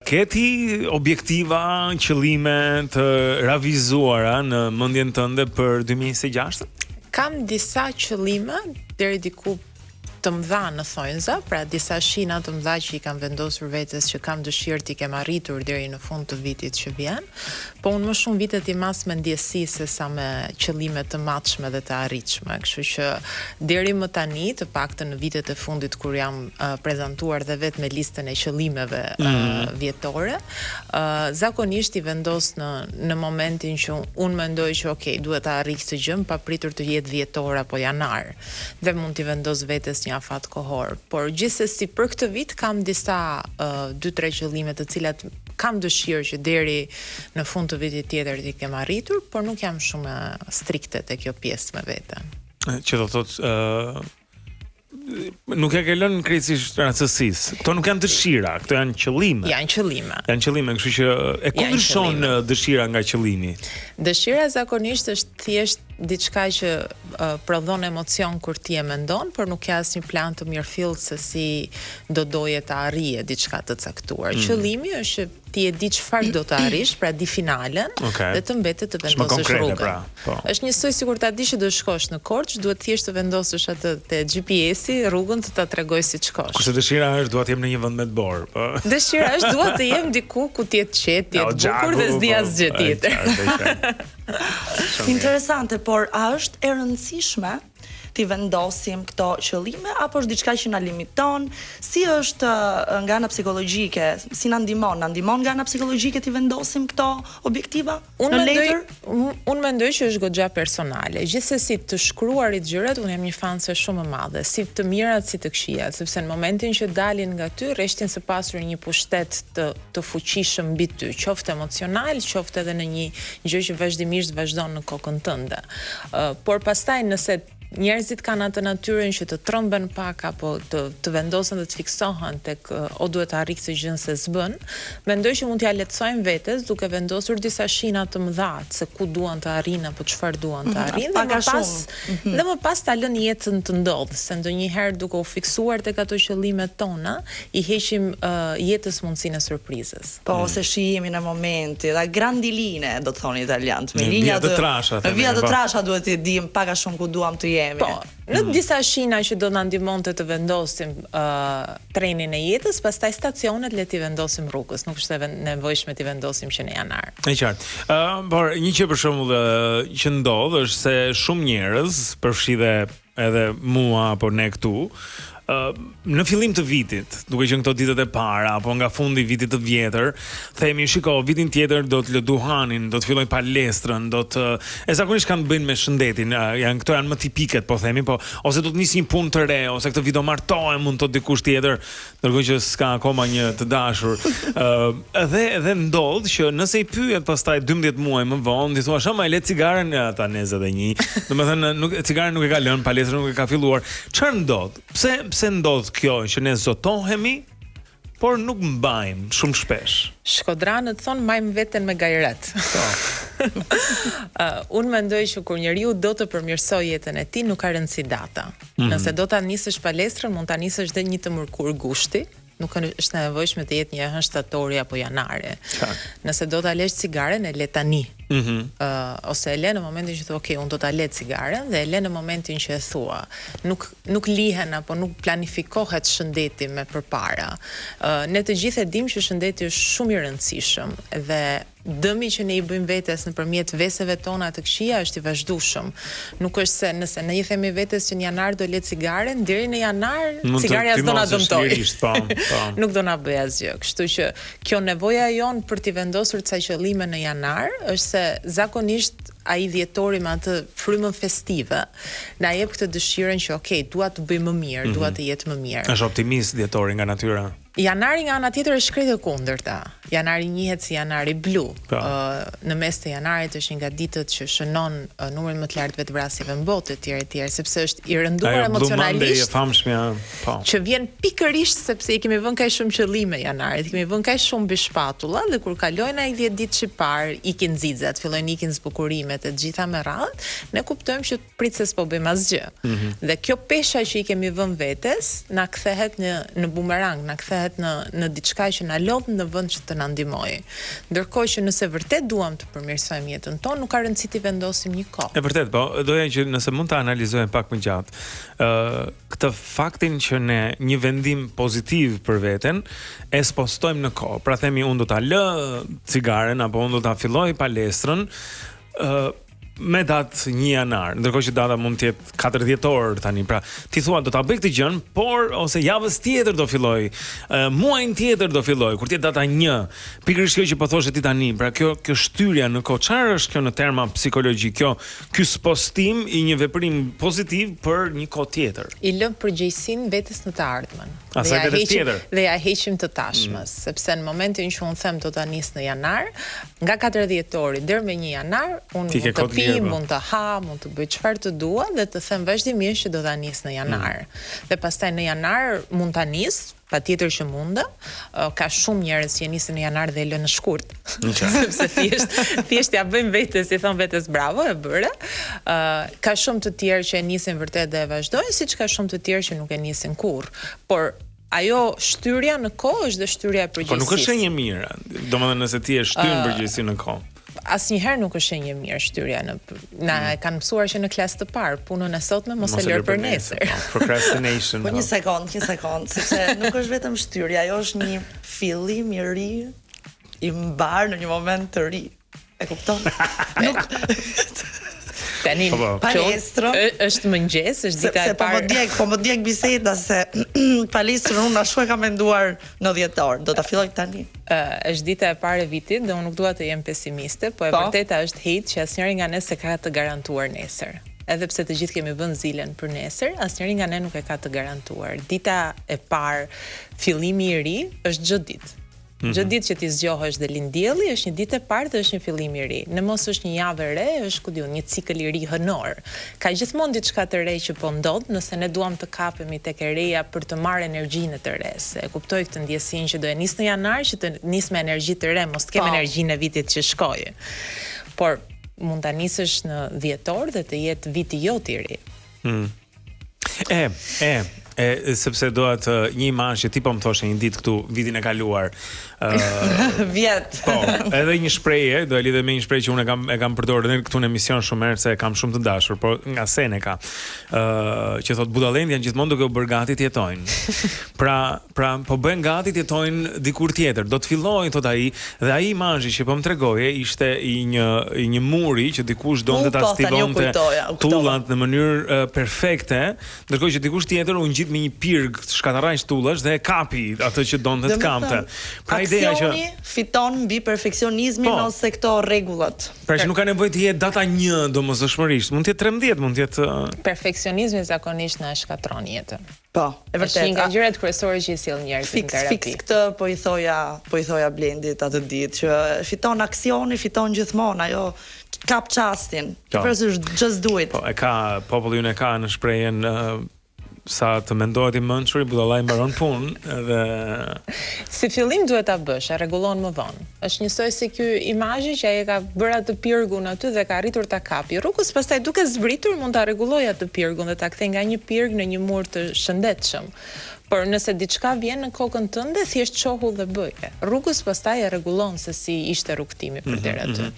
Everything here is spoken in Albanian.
Ke ti objektiva, qëllime të revizuara në mendjen tënde për 2026? Kam disa qëllime deri diku të mëdha në thonjza, pra disa shina të mëdha që I kam vendosur vetes që kam dëshirë t'i kem arritur deri në fund të vitit që vjen, po unë më shumë vitet I mas me ndjesi se sa me qëllime të matshme dhe të arritshme, kështu që deri më tani, të paktën në vitet e fundit kur jam prezantuar dhe vetë me listën e qëllimeve vjetore, zakonisht I vendos në momentin që unë mendoj që okay, duhet ta arrij këtë gjë, papritur të jetë dhjetor apo janar, dhe mund t'i vendos vetes një afat kohor, por gjithsesi për këtë vit kam disa 2-3 qëllime të cilat kam dëshirë që deri në fund të vitit tjetër t'i kem arritur, por nuk jam shumë strikte te kjo pjesë me veten. Që do thotë nuk e ke lënë krejtësisht rastësisë. Këto nuk janë dëshira, këto janë qëllime. Janë qëllime. Janë qëllime, kështu që e kundërshton dëshira nga qëllimi. Dëshira zakonisht është thjesht diçka që prodhon emocion kur ti e mendon, por nuk ka asnjë plan të mirëfillt se si do doje ta arrije diçka të caktuar. Qëllimi është që ti e di çfarë do të arrish, pra di finalen, dhe të mbetet të vendosësh rrugën. Pra, po. Është njësoj sikur ta dish që do shkosh në Korçë, duhet thjesht të vendosësh atë te GPS-i, rrugën të ta tregoj si shkosh. Kurse dëshira është dua të jem në një vend me të borë, po. Dëshira është dua të jem diku ku ti të qetë, ti të bukur dhe s'di asgjë tjetër. Interesante, por a është e rëndësishme ti vendosim këto qëllime apo është diçka që na limiton? Si është nga ana psikologjike? Si na ndihmon nga ana psikologjike ti vendosim këto objektiva në letër? Unë mendoj që është goxha personale. Gjithsesi të shkruarit gjërat, unë jam një fanse shumë e madhe, si të mirat si të këqijat, sepse në momentin që dalin nga ty, rreshtin së pasur një pushtet të fuqishëm mbi ty, qoftë emocional, qoftë edhe në një gjë që vazhdimisht vazhdon në kokën tënde. Por pastaj nëse njerëzit kanë atë natyrën që të trëmben pak apo të vendosen dhe të fiksohen tek o duhet të arrij këtë gjë se s'bën, mendoj që mund t'ja lehtësojmë vetes duke vendosur disa shina të mëdha se ku duan të arrijnë apo çfarë duan të arrijnë dhe më pas ta lënë jetën të ndodhë, se ndonjëherë duke u fiksuar tek ato qëllimet tona, I heqim jetës mundësinë e surprizës. Po, ose shihemi në momenti, da grandi linee, do të thonë italianët, me linja të trasha. Via të trasha duhet të dim pak a shumë ku duam të jemi. Po, në disa shina që do na ndihmonte të vendosim trenin e jetës, pastaj stacionet le t'i vendosim rrugës, nuk është e nevojshme t'i vendosim që në janar. E qartë. Por një që për shembull që ndodh është se shumë njerëz, përfshi edhe mua apo ne këtu, në fillim të vitit, duke qenë këto ditët e para apo nga fundi i vitit të vjetër, themi shiko, vitin tjetër do të lë duhanin, do të filloj palestrën, do të zakonisht kanë të bëjnë me shëndetin, këto janë më tipiket, po themi, po ose do të nisi një punë të re, ose këtë vit do martohem, mund të dikush tjetër, ndërkohë që s'ka akoma një të dashur. Edhe ndodh që nëse I pyet pastaj 12 muaj më vonë, ti thua, "Shama, le cigaren ata nezë dhe një." Domethënë, cigaren nuk e ka lënë, palestra nuk e ka filluar. Çfarë ndodh? Pse ndodh kjo që ne zotohemi, por nuk mbajmë shumë shpesh? Shkodranët thonë majmë veten me gajret. Unë mendoj që kur njeriu do të përmirësoj jetën e tij, nuk ka rëndësi data. Nëse do ta nisësh palestrën, mund ta nisësh dhe një të mërkur gushti. Nuk është nevojshme të jetë një hënë shtatori apo janare. Nëse do ta lësh cigaren, e le tani. Ose e le në momentin që thua, okay, unë do ta le cigaren, dhe e le në momentin që e thua. Nuk lihen apo nuk planifikohet shëndeti me përpara. Ne të gjithë e dim që shëndeti është shumë I rëndësishëm dhe dëmi që ne I bëjmë vetes nëpërmjet veseve tona të këqija është I vazhdueshëm. Nuk është se nëse ne I themi vetes që në janar do le cigaren, deri në janar cigaria s'do na dëmtoj. Nuk do na bëj asgjë. Kështu që kjo nevoja jon për t'i vendosur ca qëllime në janar është se zakonisht ai dhjetori me atë frymën festive na jep këtë dëshirën që okay, dua të bëj më mirë, dua të jetë më mirë. Është optimist dhjetori nga natyra. Janari nga ana tjetër është krejt e kundërta. Janari njihet si janari blu. Në mes të janarit është një nga ditët që shënon numrin më të lartë vetvrasjeve në botë etj, sepse është I rënduar emocionalisht. Që vjen pikërisht sepse I kemi vënë kaq shumë qëllime janarit, I kemi vënë kaq shumë mbi shpatulla dhe kur kalojnë ai 10 ditë çipar, ikin nxixat, fillojnë ikin zbukurimet e gjitha me radhë, ne kuptojmë që prit se s'po bëjmë asgjë. Dhe kjo pesha që I kemi vënë vetes na kthehet në bumerang, na kthehet vendoset në diçka që na lodh në vend që të na ndihmojë. Ndërkohë që nëse vërtet duam të përmirësojmë jetën tonë, nuk ka rëndësi të vendosim një kohë. E vërtet, po, doja që nëse mund ta analizojmë pak më gjatë, këtë faktin që ne një vendim pozitiv për veten e spostojmë në kohë. Pra themi unë do ta lë cigaren apo unë do ta filloj palestrën me datë 1 janar, ndërkohë që data mund të jetë 4 dhjetor tani. Pra, ti thua do ta bëj këtë gjën, por ose javës tjetër do filloj, muajin tjetër do filloj, kur të jetë data 1. Pikërisht kjo që po thoshe ti tani, pra kjo shtyrja në kohë, çfarë është kjo në terma psikologjik? Ky spostim i një veprim pozitiv për një kohë tjetër. I lëm përgjegjësinë vetes në të ardhmen. Dhe ja heqim të tashmës, sepse në momentin që unë them do ta nis në janar, nga 4 dhjetori deri me 1 janar, unë mund të ha, mund të bëj çfarë të dua dhe të them vazhdimisht që do ta nis në janar. Dhe pastaj në janar mund ta nis, patjetër që mund. Ka shumë njerëz që nisin në janar dhe e lënë në shkurt. Sepse thjesht ja bëjmë vetes, i thon vetes bravo, e bëre. Ka shumë të tjerë që e nisin vërtet dhe e vazhdojnë, siç ka shumë të tjerë që nuk e nisin kurrë. Por ajo shtyrja në kohë është dhe shtyrja e përgjegjësisë. Po nuk është shenjë mirë. Domethënë nëse ti e shtyn përgjegjësinë në kohë. Asnjëherë nuk është shenjë mirë shtyrja na e kanë mësuar që në klasë të parë, punën e sotme mos e lër për nesër. Procrastination. Po një sekond, sepse nuk është vetëm shtyrja, ajo është një fillim i ri i mbar në një moment të ri. E kupton? Tani palestrën është mëngjes, është dita e parë. Po më djeg biseda se palestrën unë ashtu e kam menduar në dhjetor. Do ta filloj tani. Është dita e parë e vitit dhe unë nuk dua të jem pesimiste, po e vërteta është që asnjëri nga ne s'e ka të garantuar nesër. Edhe pse të gjithë kemi vënë zilen për nesër, asnjëri nga ne nuk e ka të garantuar. Dita e parë, fillimi i ri, është çdo ditë. Çdo ditë që ti zgjohesh dhe lind dielli është një ditë e parë dhe është një fillim i ri. Në mos është një javë e re, është ku diun, një cikël i ri hënor. Ka gjithmonë diçka të re që po ndodh, nëse ne duam të kapemi tek e reja për të marrë energjinë e të re. E kuptoj këtë ndjesinë që do e nis në janar, që të nis me energji të re, mos të kem energjinë e vitit që shkoi. Por mund ta nisësh në dhjetor dhe të jetë viti jot i ri. Sepse doat një imazh që ti po më thoshe një ditë këtu vitin e kaluar. Vjet. Po, edhe një shprehje, do e lidhe me një shprehje që unë e kam përdorur edhe këtu në emision shumë herë se kam shumë të dashur, por nga Seneca, që thot budallënt janë gjithmonë duke u bërë gati të jetojnë. Pra po bëhen gati të jetojnë dikur tjetër. Do të fillojnë, thot ai, dhe ai imazhi që po më tregoje ishte i një muri që dikush donte ta stivonte tullat në mënyrë perfekte, ndërkohë që dikush tjetër u ngjit me një pirg shkatarraj tullash dhe e kapi atë që donte të kapte. Pra ideja që fiton mbi perfeksionizmin ose këto rregullat. Pra që nuk ka nevojë të jetë data 1 domosdoshmërisht, mund të jetë 13, mund të jetë perfeksionizmi zakonisht na shkatron jetën. Po, e vërtetë. Është një nga gjërat kryesore që i sill njerëzit në terapi. Fiks këtë po i thoja Blendit atë ditë që fiton aksioni, fiton gjithmonë, ajo kap çastin. Përse just do it. Po, populli unë e ka në shprehjen sa të mendohet i mençuri, budallai mbaron punë dhe si fillim duhet ta bësh, e rregullon më vonë. Është njësoj si ky imazhi që ai ka bërë atë pirgun aty dhe ka arritur ta kapi. Rrugës pastaj duke zbritur mund ta rregullojë atë pirgun dhe ta kthej nga një pirg në një mur të shëndetshëm. Por nëse diçka vjen në kokën tënde, thjesht çohu dhe bëje. Rrugës pastaj e rregullon se si ishte rrugtimi për deri aty.